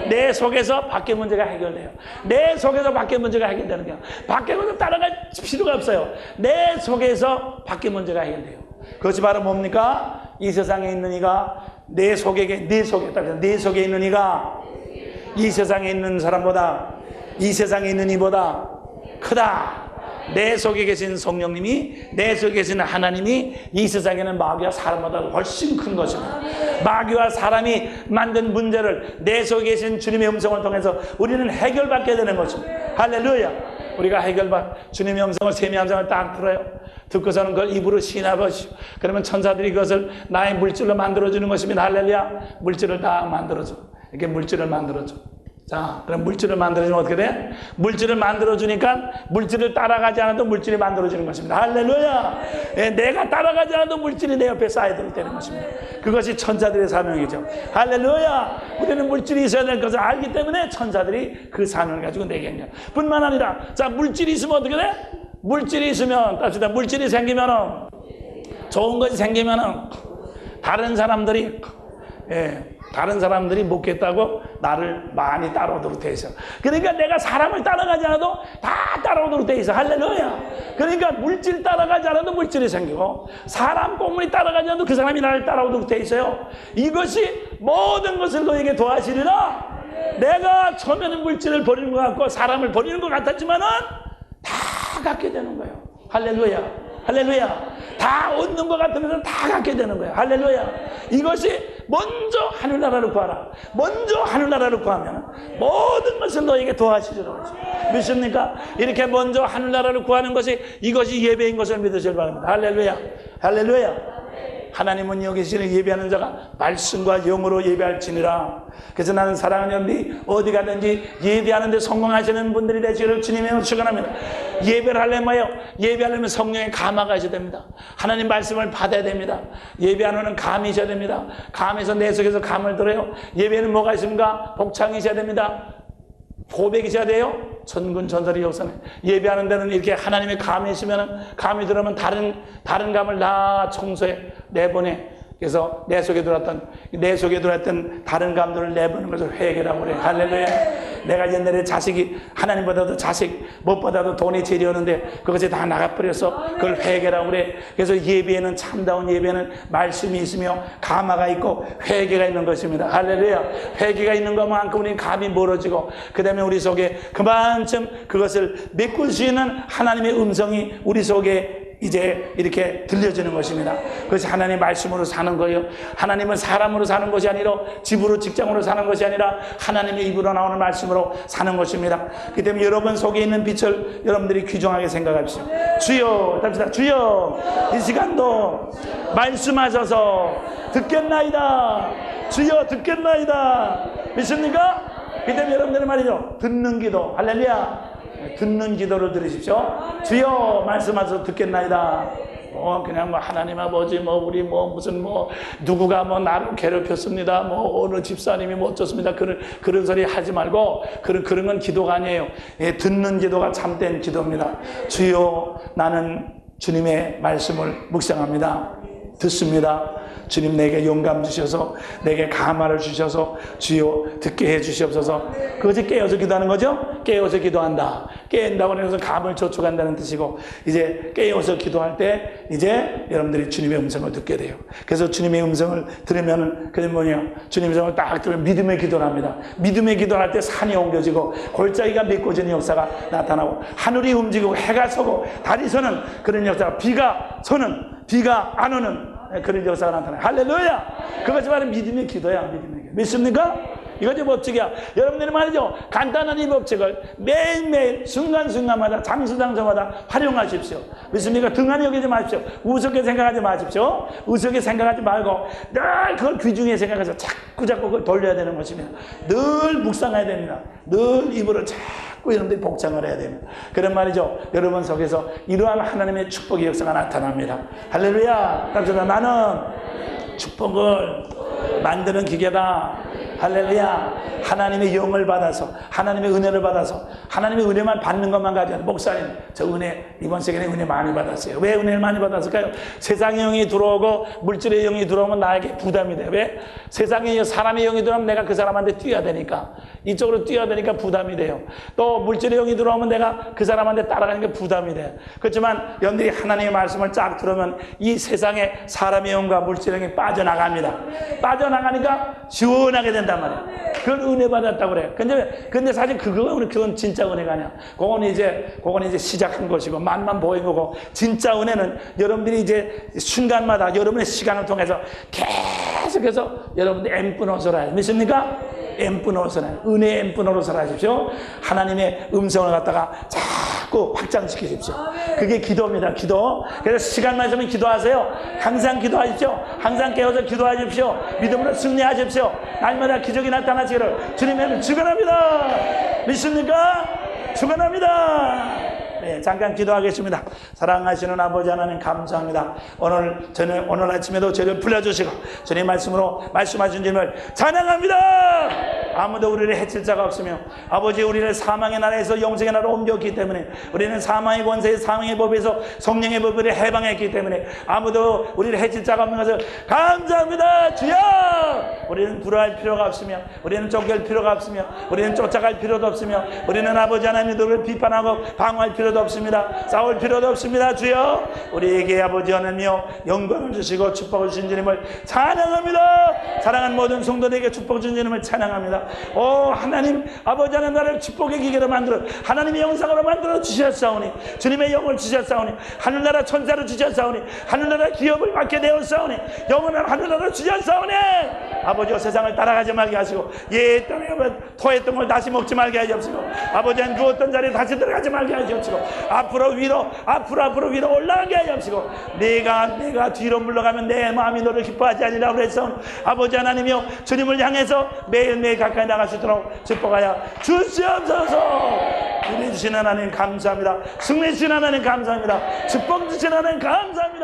내 속에서 밖의 문제가 해결돼요. 내 속에서 밖의 문제가 해결되는 거야. 밖에 문제 따라갈 필요가 없어요. 내 속에서 밖의 문제가 해결돼요. 그것이 바로 뭡니까? 이 세상에 있는 이가 내 속에 있는 이가 이 세상에 있는 사람보다 이 세상에 있는 이보다 크다. 내 속에 계신 성령님이, 내 속에 계신 하나님이 이 세상에는 마귀와 사람보다 훨씬 큰 것입니다. 마귀와 사람이 만든 문제를 내 속에 계신 주님의 음성을 통해서 우리는 해결받게 되는 것입니다. 할렐루야. 우리가 주님의 음성을, 세미한 음성을 딱 들어요. 듣고서는 그걸 입으로 시인하시오. 그러면 천사들이 그것을 나의 물질로 만들어주는 것입니다. 할렐루야. 물질을 다 만들어줘. 이렇게 물질을 만들어줘. 자, 그럼 물질을 만들어주면 어떻게 돼? 물질을 만들어주니까 물질을 따라가지 않아도 물질이 만들어지는 것입니다. 할렐루야. 예, 내가 따라가지 않아도 물질이 내 옆에 쌓여들 되는 것입니다. 그것이 천사들의 사명이죠. 할렐루야. 우리는 물질이 있어야 될 것을 알기 때문에 천사들이 그 사명을 가지고 내게 했냐. 뿐만 아니라, 자, 물질이 있으면 어떻게 돼? 물질이 있으면, 따뜻하 물질이 생기면은, 좋은 것이 생기면은, 다른 사람들이 묻겠다고 나를 많이 따라오도록 돼 있어. 그러니까 내가 사람을 따라가지 않아도 다 따라오도록 돼 있어. 할렐루야. 그러니까 물질 따라가지 않아도 물질이 생기고, 사람 꽁물이 따라가지 않아도 그 사람이 나를 따라오도록 돼 있어요. 이것이 모든 것을 너에게 도와주리라. 내가 처음에는 물질을 버리는 것 같고 사람을 버리는 것 같았지만은 다 갖게 되는 거예요. 할렐루야. 할렐루야. 다 얻는 것 같으면서 다 갖게 되는 거예요. 할렐루야. 이것이 먼저 하늘나라를 구하라. 먼저 하늘나라를 구하면 모든 것을 너에게 도와주리라. 믿습니까? 이렇게 먼저 하늘나라를 구하는 것이, 이것이 예배인 것을 믿으시길 바랍니다. 할렐루야. 할렐루야. 하나님은 여기 계시는 예배하는 자가 말씀과 영으로 예배할지니라. 그래서 나는 사랑하는 여러분이 어디 가든지 예배하는 데 성공하시는 분들이 되시기를 주님의 축원합니다. 예배를 하려면 뭐예요? 예배하려면 성령의 감화가 있어야 됩니다. 하나님 말씀을 받아야 됩니다. 예배하는 감이 있어야 됩니다. 감에서 내 속에서 감을 들어요. 예배는 뭐가 있습니까? 복창이 있어야 됩니다. 고백이 있어야 돼요. 천군 천사의 역사는 예배하는 데는 이렇게 하나님의 감이 있으면, 감이 들어오면 다른 감을 다 청소해 내보내. 그래서 내 속에 들어왔던 다른 감들을 내보는 것을 회개라고 그래. 할렐루야. 내가 옛날에 자식이 하나님보다도 자식 무엇보다도 돈이 제일이었는데 그것이 다 나가버려서 그걸 회개라고 그래. 그래서 예배에는, 참다운 예배는 말씀이 있으며 감화가 있고 회개가 있는 것입니다. 할렐루야. 회개가 있는 것만큼 우리는 감이 멀어지고, 그 다음에 우리 속에 그만큼 그것을 메꿀 수 있는 하나님의 음성이 우리 속에 이제 이렇게 들려지는 것입니다. 그것이 하나님의 말씀으로 사는 거예요. 하나님은 사람으로 사는 것이 아니라, 집으로 직장으로 사는 것이 아니라 하나님의 입으로 나오는 말씀으로 사는 것입니다. 그렇기 때문에 여러분 속에 있는 빛을 여러분들이 귀중하게 생각하십시오. 주여, 답시다. 주여, 이 시간도 말씀하셔서 듣겠나이다. 주여, 듣겠나이다. 믿습니까? 그렇기 때문에 여러분들은 말이죠, 듣는 기도, 할렐루야, 듣는 기도를 들으십시오. 주여, 말씀하셔서 듣겠나이다. 그냥 하나님 아버지 우리 무슨 누구가 나를 괴롭혔습니다. 어느 집사님이 어쩌습니다. 그런 소리 하지 말고, 그런 건 기도가 아니에요. 예, 듣는 기도가 참된 기도입니다. 주여, 나는 주님의 말씀을 묵상합니다. 듣습니다. 주님, 내게 영감 주셔서, 내게 감화를 주셔서 주여 듣게 해 주시옵소서. 그것이 깨어서 기도하는 거죠. 깨어서 기도한다. 깨인다고 해서 감을 저축한다는 뜻이고, 이제 깨어서 기도할 때 이제 여러분들이 주님의 음성을 듣게 돼요. 그래서 주님의 음성을 들으면, 그게 뭐냐, 주님의 음성을 딱 들으면 믿음의 기도를 합니다. 믿음의 기도를 할 때 산이 옮겨지고 골짜기가 메꿔지는 역사가 나타나고, 하늘이 움직이고 해가 서고 달이 서는 그런 역사가, 비가 서는, 비가 안 오는 그런 역사가 나타나요. 할렐루야. 그것이 바로 믿음의 기도야. 믿음의 기도. 믿습니까? 이것이 법칙이야. 여러분들이 말이죠, 간단한 이 법칙을 매일매일 순간순간마다 장수장소마다 활용하십시오. 믿습니까? 등한히 여기지 마십시오. 우습게 생각하지 마십시오. 우습게 생각하지 말고 늘 그걸 귀중히 생각해서 자꾸 그걸 돌려야 되는 것입니다. 늘 묵상해야 됩니다. 늘 입으로 자꾸 여러분들이 복창을 해야 됩니다. 그런 말이죠, 여러분 속에서 이러한 하나님의 축복의 역사가 나타납니다. 할렐루야. 그래서 나는 축복을 만드는 기계다. 할렐루야. 하나님의 영을 받아서, 하나님의 은혜를 받아서, 하나님의 은혜만 받는 것만 가지고, 목사님 저 은혜 이번 세계에 은혜 많이 받았어요. 왜 은혜를 많이 받았을까요? 세상의 영이 들어오고 물질의 영이 들어오면 나에게 부담이 돼. 왜? 세상의 사람의 영이 들어오면 내가 그 사람한테 뛰어야 되니까, 이쪽으로 뛰어야 되니까 부담이 돼요. 또 물질의 영이 들어오면 내가 그 사람한테 따라가는 게 부담이 돼요. 그렇지만 여러분들이 하나님의 말씀을 쫙 들으면 이 세상에 사람의 영과 물질의 영이 빠져나갑니다. 빠져나가니까 시원하게 된단 말이에요. 그걸 은혜 받았다고 그래요. 근데 사실 그건 진짜 은혜가 아니야. 그건 이제 시작한 것이고 맛만 보인 거고, 진짜 은혜는 여러분들이 이제 순간마다 여러분의 시간을 통해서 계속해서 여러분들이 엠뿌노서라. 믿습니까? M분 노릇을 은혜의 M분 노릇을 하십시오. 하나님의 음성을 갖다가 자꾸 확장시키십시오. 그게 기도입니다. 기도. 그래서 시간만 있으면 기도하세요. 항상 기도하십시오. 항상 깨어서 기도하십시오. 믿음으로 승리하십시오. 날마다 기적이 나타나시기를 주님의 축원합니다. 믿습니까? 축원합니다. 네, 잠깐 기도하겠습니다. 사랑하시는 아버지 하나님 감사합니다. 오늘 아침에도 저를 불러주시고 주님 말씀으로 말씀하신 주님을 찬양합니다. 아무도 우리를 해칠 자가 없으며 아버지 우리를 사망의 나라에서 영생의 나라로 옮겼기 때문에 우리는 사망의 권세의 사망의 법에서 성령의 법을 해방했기 때문에 아무도 우리를 해칠 자가 없는 것을 감사합니다. 주여 우리는 두려워할 필요가 없으며 우리는 쫓길 필요가 없으며 우리는 쫓아갈 필요도 없으며 우리는 아버지 하나님 너를 비판하고 방어할 필요도 없습니다. 싸울 필요도 없습니다. 주여 우리에게 아버지 하나님이여 영광을 주시고 축복을 주신 주님을 찬양합니다. 사랑하는 모든 성도들에게 축복 주신 주님을 찬양합니다. 오 하나님 아버지 하나님 나를 축복의 기계로 만들어 하나님의 영상으로 만들어 주셨사오니 주님의 영을 주셨사오니 하늘나라 천사를 주셨사오니 하늘나라 기업을 받게 되었사오니 영원한 하늘나라 주셨사오니 아버지여 세상을 따라가지 말게 하시고 예 땅에 토했던 걸 다시 먹지 말게 하시옵시고 아버지 한 누웠던 자리에 다시 들어가지 말게 하시옵시고 앞으로 위로 올라가게 하시옵시고 내가 뒤로 물러가면 내 마음이 너를 기뻐하지 아니라 그랬사오니 아버지 하나님이여 주님을 향해서 매일매일 가까이 나갈 수 있도록 축복하여 주시옵소서. 은혜 주신 하나님 감사합니다. 승리 주신 하나님 감사합니다. 축복 주신 하나님 감사합니다.